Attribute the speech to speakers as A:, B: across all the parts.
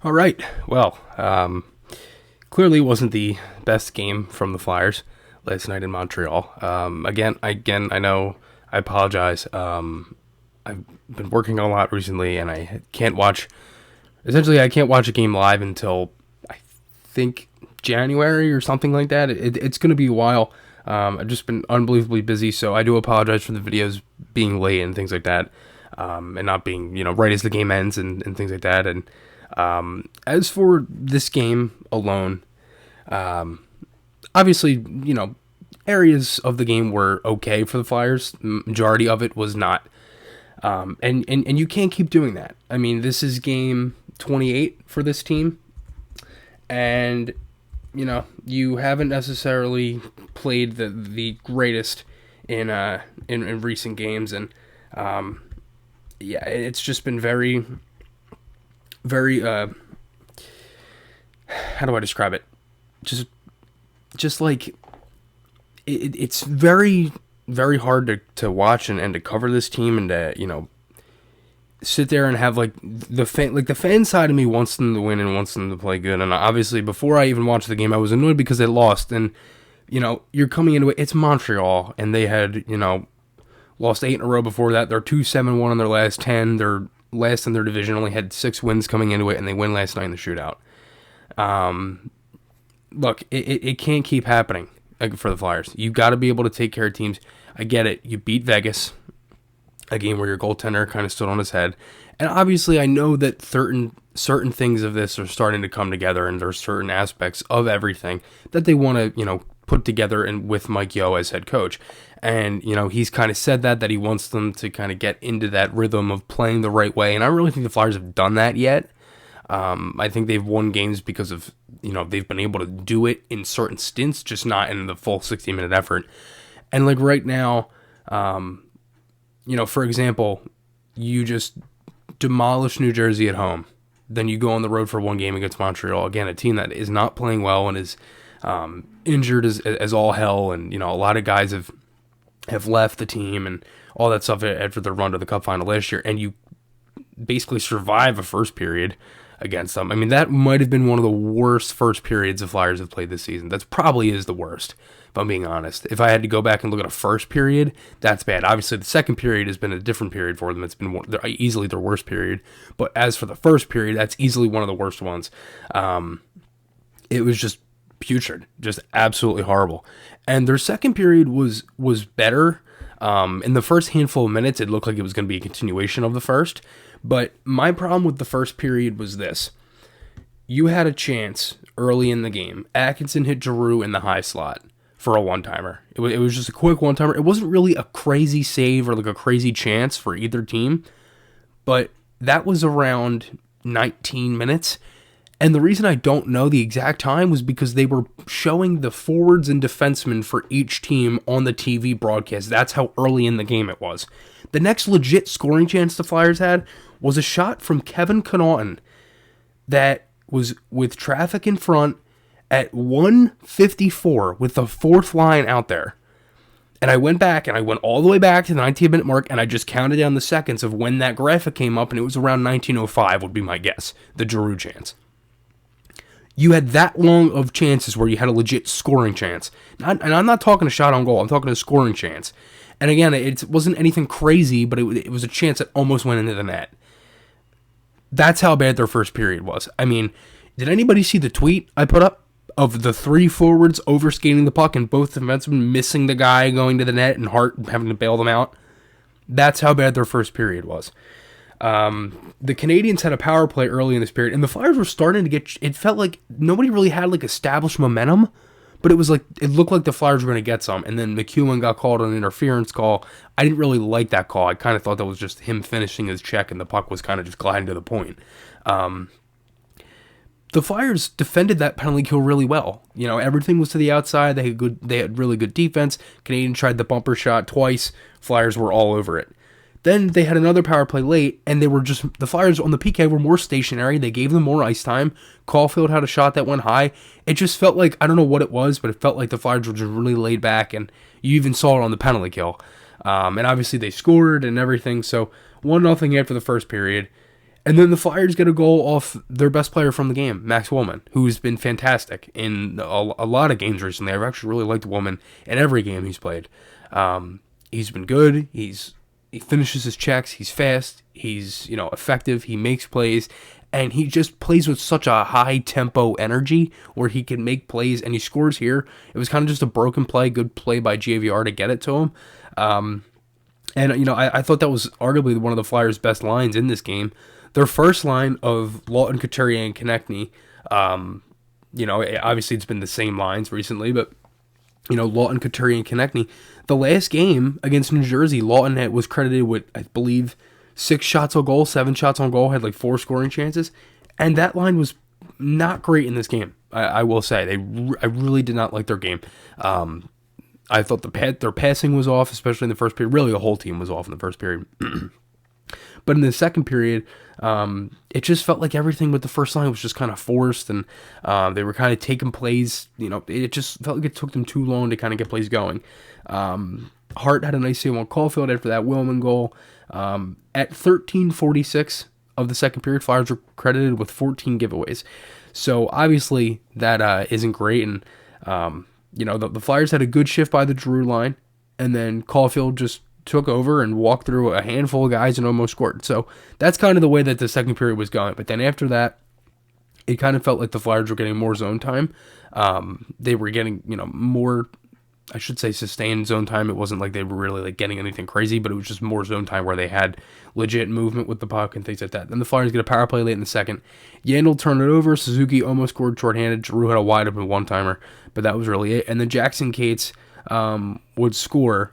A: All right. Well, clearly wasn't the best game from the Flyers last night in Montreal. Again, I know. I apologize. I've been working a lot recently, and I can't watch. Essentially, I can't watch a game live until I think January or something like that. It's going to be a while. I've just been unbelievably busy, so I do apologize for the videos being late and things like that, and not being right as the game ends and things like that. And as for this game alone, obviously, areas of the game were okay for the Flyers. Majority of it was not. And you can't keep doing that. I mean, this is game 28 for this team. And, you haven't necessarily played the greatest in recent games. And, it's just been very, very, how do I describe it? Just like, it's very, very hard to watch and to cover this team and to, sit there and have the fan side of me wants them to win and wants them to play good. And obviously before I even watched the game, I was annoyed because they lost. And, you're coming into it, it's Montreal, and they had, lost 8 in a row before that. They're 2-7-1 in their last 10. They're last in their division, only had 6 wins coming into it, and they win last night in the shootout. Look, it can't keep happening for the Flyers. You got to be able to take care of teams. I get it. You beat Vegas, a game where your goaltender kind of stood on his head. And obviously I know that certain things of this are starting to come together, and there's certain aspects of everything that they want to, put together and with Mike Yeo as head coach. And, he's kind of said that he wants them to kind of get into that rhythm of playing the right way. And I don't really think the Flyers have done that yet. I think they've won games because of, they've been able to do it in certain stints, just not in the full 60-minute effort. And right now, for example, you just demolish New Jersey at home. Then you go on the road for one game against Montreal. Again, a team that is not playing well and is injured as all hell. And, a lot of guys have left the team and all that stuff after their run to the Cup final last year. And you basically survive a first period against them. I mean, that might have been one of the worst first periods the Flyers have played this season. That's probably is the worst, if I'm being honest. If I had to go back and look at a first period, that's bad. Obviously, the second period has been a different period for them. It's been easily their worst period. But as for the first period, that's easily one of the worst ones. It was just putrid, just absolutely horrible. And their second period was better. In the first handful of minutes, it looked like it was going to be a continuation of the first. But my problem with the first period was this. You had a chance early in the game. Atkinson hit Giroux in the high slot for a one-timer. It was just a quick one-timer. It wasn't really a crazy save or a crazy chance for either team. But that was around 19 minutes. And the reason I don't know the exact time was because they were showing the forwards and defensemen for each team on the TV broadcast. That's how early in the game it was. The next legit scoring chance the Flyers had was a shot from Kevin Connaughton that was with traffic in front at 1:54 with the fourth line out there. And I went back and I went all the way back to the 19-minute mark and I just counted down the seconds of when that graphic came up, and it was around 19:05 would be my guess, the Giroux chance. You had that long of chances where you had a legit scoring chance. And I'm not talking a shot on goal. I'm talking a scoring chance. And again, it wasn't anything crazy, but it was a chance that almost went into the net. That's how bad their first period was. I mean, did anybody see the tweet I put up of the 3 forwards overskating the puck and both defensemen missing the guy going to the net and Hart having to bail them out? That's how bad their first period was. The Canadians had a power play early in this period, and the Flyers were starting to get, it felt like nobody really had established momentum, but it looked like the Flyers were going to get some, and then McEwen got called on an interference call. I didn't really like that call. I kind of thought that was just him finishing his check, and the puck was kind of just gliding to the point. The Flyers defended that penalty kill really well. Everything was to the outside. They had really good defense. Canadians tried the bumper shot twice. Flyers were all over it. Then they had another power play late, and the Flyers on the PK were more stationary. They gave them more ice time. Caulfield had a shot that went high. It just felt like, I don't know what it was, but it felt like the Flyers were just really laid back, and you even saw it on the penalty kill. And obviously they scored and everything, so 1-0 after the first period. And then the Flyers get a goal off their best player from the game, Max Woolman, who's been fantastic in a lot of games recently. I've actually really liked Woolman in every game he's played. He's been good. He finishes his checks. He's fast. He's effective. He makes plays, and he just plays with such a high tempo energy where he can make plays, and he scores here. It was kind of just a broken play, good play by JVR to get it to him. And I thought that was arguably one of the Flyers' best lines in this game. Their first line of Lawton, Couturier, and Konechny, obviously it's been the same lines recently, but, Lawton, Couturier, and Konechny. The last game against New Jersey, Lawton was credited with, I believe, 6 shots on goal, 7 shots on goal, had like 4 scoring chances, and that line was not great in this game, I will say. I really did not like their game. I thought their passing was off, especially in the first period. Really, the whole team was off in the first period. But in the second period, it just felt like everything with the first line was just kind of forced, and they were kind of taking plays. It just felt like it took them too long to kind of get plays going. Hart had a nice save on Caulfield after that Willman goal. At 13:46 of the second period, Flyers were credited with 14 giveaways. So obviously that isn't great, and the Flyers had a good shift by the Giroux line, and then Caulfield just took over and walked through a handful of guys and almost scored. So that's kind of the way that the second period was going. But then after that, it kind of felt like the Flyers were getting more zone time. They were getting, more, I should say, sustained zone time. It wasn't like they were really like getting anything crazy, but it was just more zone time where they had legit movement with the puck and things like that. Then the Flyers get a power play late in the second. Yandel turned it over. Suzuki almost scored shorthanded. Giroux had a wide open one-timer, but that was really it. And then Jackson Cates would score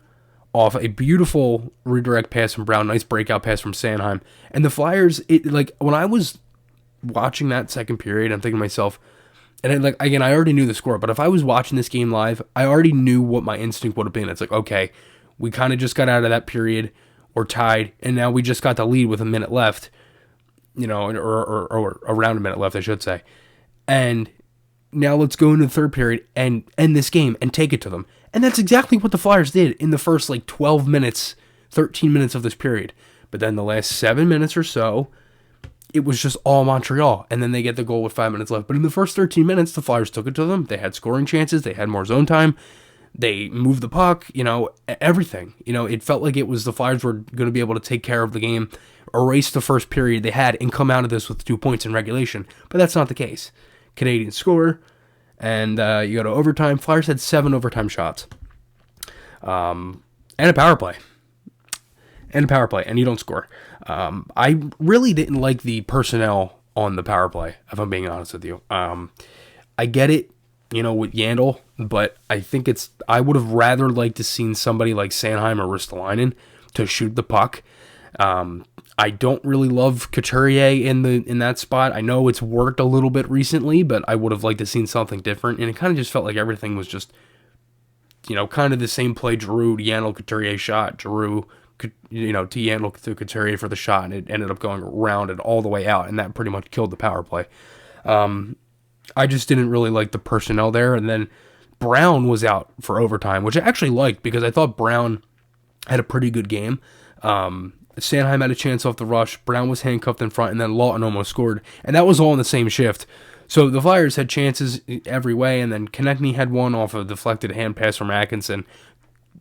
A: off a beautiful redirect pass from Brown, nice breakout pass from Sanheim. And the Flyers, when I was watching that second period, I'm thinking to myself, and I already knew the score, but if I was watching this game live, I already knew what my instinct would have been. It's like, okay, we kind of just got out of that period, or tied, and now we just got the lead with a minute left, or around a minute left, I should say. And now let's go into the third period and end this game and take it to them. And that's exactly what the Flyers did in the first 12 minutes, 13 minutes of this period. But then the last 7 minutes or so, it was just all Montreal. And then they get the goal with 5 minutes left. But in the first 13 minutes, the Flyers took it to them. They had scoring chances. They had more zone time. They moved the puck, everything. It felt like it was the Flyers were going to be able to take care of the game, erase the first period they had, and come out of this with 2 points in regulation. But that's not the case. Canadians score, and you go to overtime. Flyers had 7 overtime shots, and a power play. And you don't score. I really didn't like the personnel on the power play, if I'm being honest with you. I get it, with Yandel, but I think I would have rather liked to seen somebody like Sanheim or Ristolainen to shoot the puck. I don't really love Couturier in that spot. I know it's worked a little bit recently, but I would have liked to seen something different. And it kind of just felt like everything was just, kind of the same play. Giroux, Yandel, Couturier shot. Giroux, to Yandel to Couturier for the shot, and it ended up going around and all the way out, and that pretty much killed the power play. I just didn't really like the personnel there. And then Brown was out for overtime, which I actually liked because I thought Brown had a pretty good game. Sanheim had a chance off the rush. Brown was handcuffed in front, and then Lawton almost scored. And that was all in the same shift. So the Flyers had chances every way, and then Konechny had one off a deflected hand pass from Atkinson.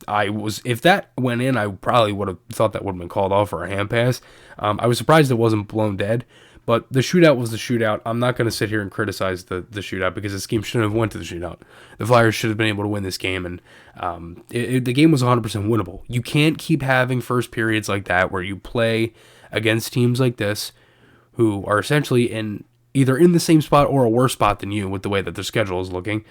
A: If that went in, I probably would have thought that would have been called off for a hand pass. I was surprised it wasn't blown dead. But the shootout was the shootout. I'm not going to sit here and criticize the shootout because this game shouldn't have went to the shootout. The Flyers should have been able to win this game, and the game was 100% winnable. You can't keep having first periods like that where you play against teams like this who are essentially either in the same spot or a worse spot than you with the way that their schedule is looking.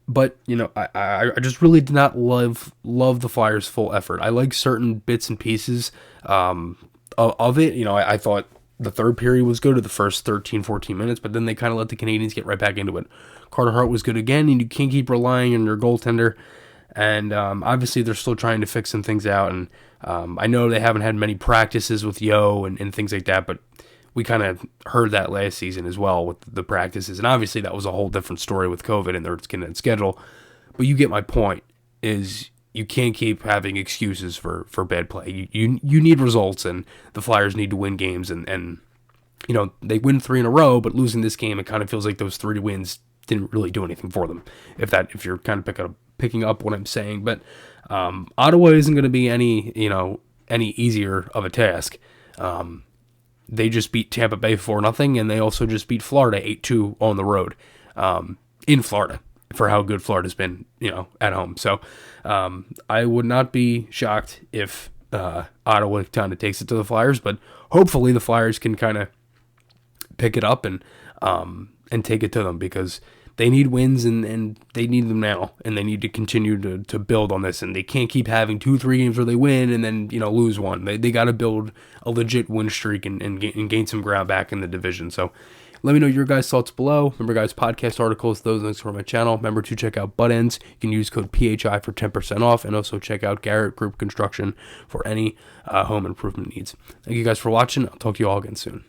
A: But, I just really did not love the Flyers' full effort. I like certain bits and pieces of it. I thought the third period was good to the first 13, 14 minutes, but then they kind of let the Canadians get right back into it. Carter Hart was good again, and you can't keep relying on your goaltender. And obviously they're still trying to fix some things out. And I know they haven't had many practices with Yo and things like that, but we kind of heard that last season as well with the practices. And obviously that was a whole different story with COVID and their schedule. But you get my point, is you can't keep having excuses for bad play. You need results, and the Flyers need to win games, and they win 3 in a row, but losing this game, it kind of feels like those 3 wins didn't really do anything for them. If you're kind of picking up what I'm saying, but Ottawa isn't going to be any easier of a task. They just beat Tampa Bay 4-0, and they also just beat Florida 8-2 on the road in Florida, for how good Florida's been, at home. So I would not be shocked if Ottawa kind of takes it to the Flyers, but hopefully the Flyers can kind of pick it up and take it to them, because they need wins, and they need them now, and they need to continue to build on this, and they can't keep having 2-3 games where they win and then lose one. They got to build a legit win streak and gain some ground back in the division. So let me know your guys' thoughts below. Remember, guys, podcast articles, those links are on my channel. Remember to check out Butt Ends. You can use code PHI for 10% off, and also check out Garrett Group Construction for any home improvement needs. Thank you guys for watching. I'll talk to you all again soon.